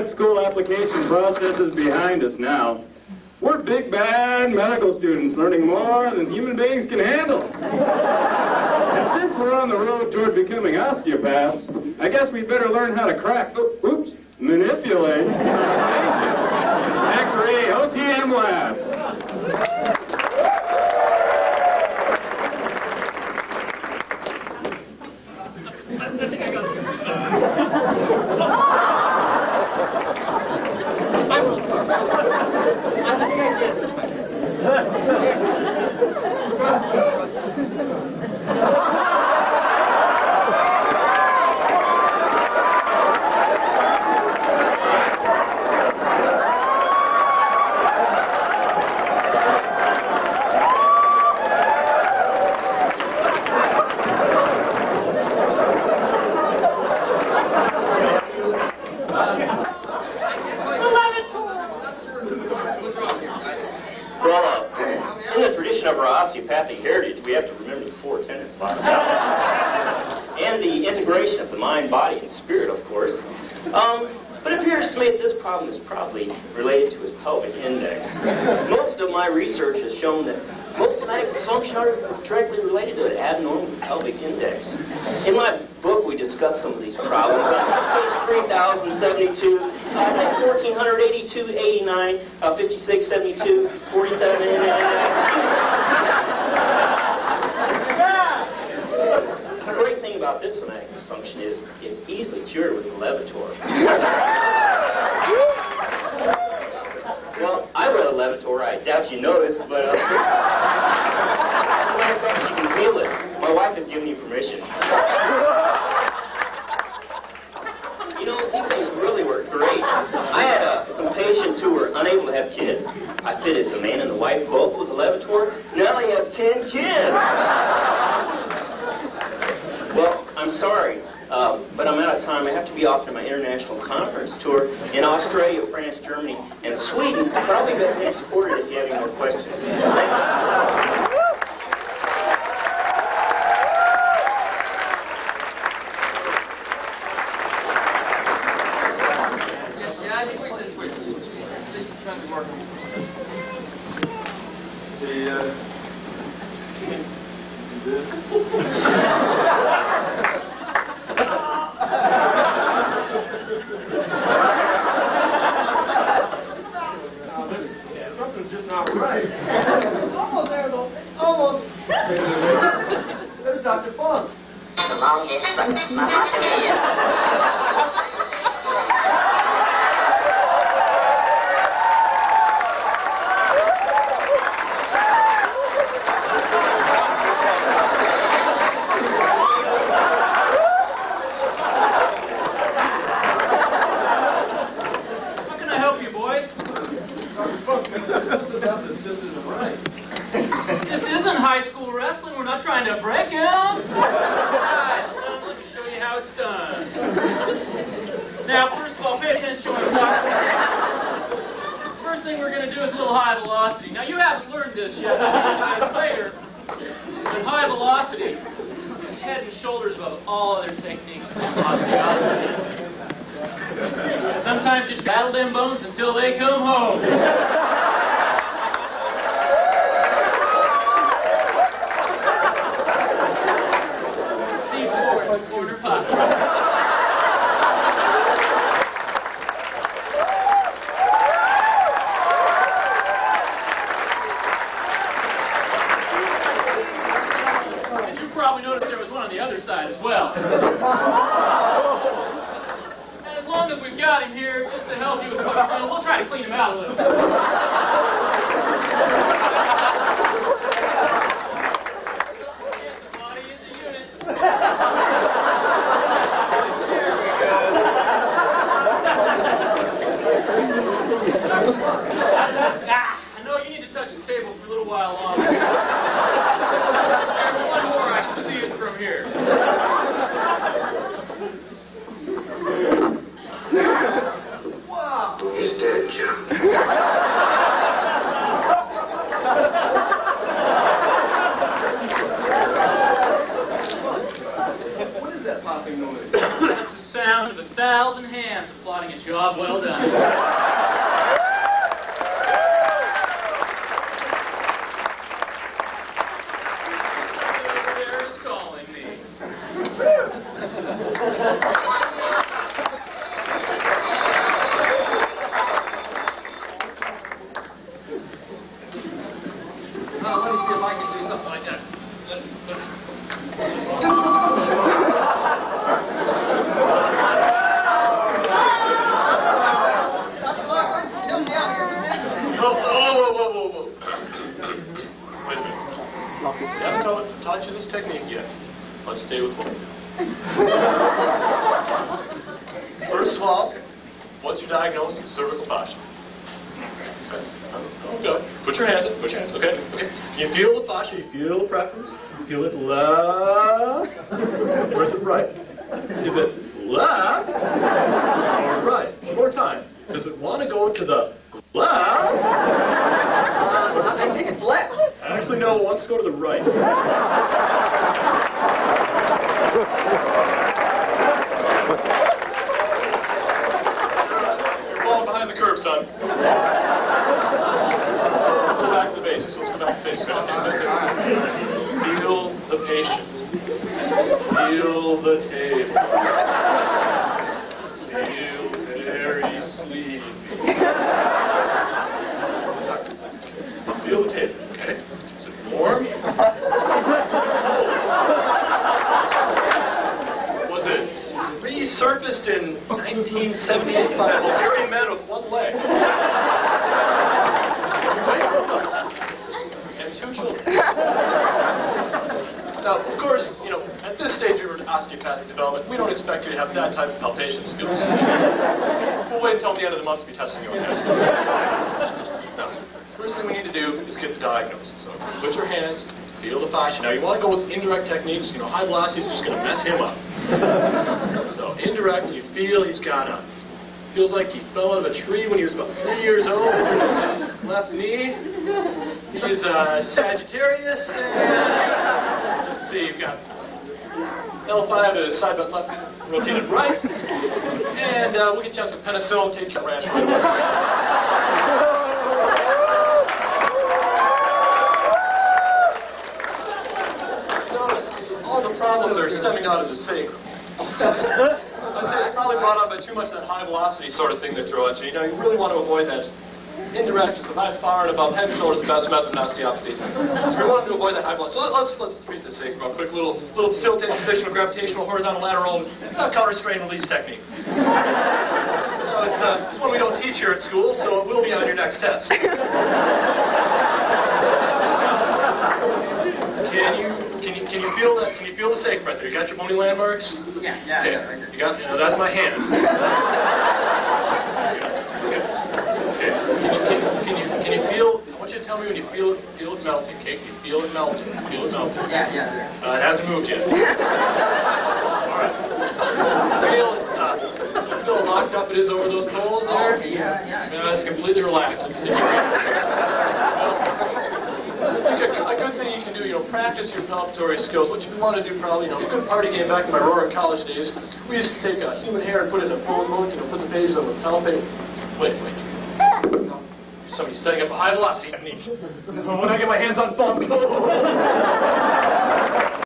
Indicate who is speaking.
Speaker 1: med school application process is behind us now. We're big, bad medical students learning more than human beings can handle. And since we're on the road toward becoming osteopaths, I guess we'd better learn how to manipulate patients. Act 3, OTM Lab.
Speaker 2: Osteopathic heritage, we have to remember the 4 tenets of osteopathy. And the integration of the mind, body, and spirit, of course. But it appears to me that this problem is probably related to his pelvic index. Most of my research has shown that most somatic dysfunction are directly related to an abnormal pelvic index. In my book, we discuss some of these problems on page 3072, 1482, 89, 56, 72, 47, and the great thing about this somatic dysfunction is it's easily cured with the Levator. Well, I read a Levator. I doubt you noticed, but as a matter of fact, you can feel it. My wife has given me permission. You know, these things really work great. I had some patients who were unable to have kids. I fitted the man and the wife both with a Levator. Now they have 10 kids. Well, I'm sorry, but I'm out of time. I have to be off to my international conference tour in Australia, France, Germany, and Sweden. But I'll be back next quarter if you have any more questions. Thank you.
Speaker 1: Something's just not right.
Speaker 3: It's almost there, though. Almost. There's Dr. Funk.
Speaker 4: The longest, but my life is here.
Speaker 5: This isn't high school wrestling. We're not trying to break him. Let me show you how it's done. Now, first of all, pay attention when I'm talking. First thing we're going to do is a little high velocity. Now, you haven't learned this yet. But later, with high velocity, head and shoulders above all other techniques. Sometimes you just battle them bones until they come home. Corner pocket. As you probably noticed, there was one on the other side as well. And as long as we've got him here, just to help you with what you're doing, we'll try to clean him out a little bit. The body is a unit. I know you need to touch the table for a little while longer. There's one more, I can see it from here.
Speaker 3: Wow.
Speaker 4: He's dead, Jim.
Speaker 3: What is that popping noise?
Speaker 5: That's the sound sound of 1,000 hands applauding a job well done. There is calling me.
Speaker 3: Let me see if I can do something like that.
Speaker 6: Whoa. Wait a minute. I haven't taught you this technique yet. Let's stay with one. First of all, what's your diagnosis? Cervical fascia. Okay. Put your hands up. Okay. You feel the fascia. You feel the preference. You feel it left. Or is it right? Is it left or right? One more time. Does it want to go to the left?
Speaker 3: I think it's left.
Speaker 6: Actually, no. It wants to go to the right. You're falling behind the curve, son. Let's go back to the basics. Feel the patient. Feel the table. Feel very sleepy. Feel the table, okay? Is it warm? Was it resurfaced in 1978 by a Bulgarian man with one leg? And 2 children. Now, of course, at this stage of your osteopathic development, we don't expect you to have that type of palpation skills. We'll wait until the end of the month to be testing you again. Now, first thing we need to do is get the diagnosis. So, put your hands, feel the fascia. Now, you want to go with indirect techniques. High velocity is just going to mess him up. So, indirect, you feel he's got feels like he fell out of a tree when he was about 3 years old. His left knee. He's Sagittarius. And let's see, you've got L5 is side but left, rotated right. And we'll get you on some penicillin, take your rash right away. Notice all the problems are stemming out of the sacrum. I'd say it's probably brought on by too much of that high velocity sort of thing they throw at you. You really want to avoid that. Indirect is about far and above. Head and shoulders is the best method in osteopathy. So we want to avoid that high velocity. So let's treat this sacrum real quick. Little facilitated positional, gravitational, horizontal, lateral, counter strain release technique. It's one we don't teach here at school, so it will be on your next test. Can you feel that? Can you feel the sacrum right there? You got your bony landmarks?
Speaker 3: Yeah,
Speaker 6: okay.
Speaker 3: Right there.
Speaker 6: You got? That's my hand. Okay. Can you feel? I want you to tell me when you feel it melting. Okay? Can you feel it melting? Feel it melting.
Speaker 3: Yeah.
Speaker 6: It hasn't moved yet. All right. Feel how locked up it is over those poles there.
Speaker 3: Okay, yeah.
Speaker 6: It's completely relaxed. It's I think a good thing you can do, practice your palpatory skills. What you want to do probably, a good party game back in my roaring college days, we used to take human hair and put it in a phone book, put the pages on the palpate. Wait. Somebody's setting up a high velocity technique. When I get my hands on phone.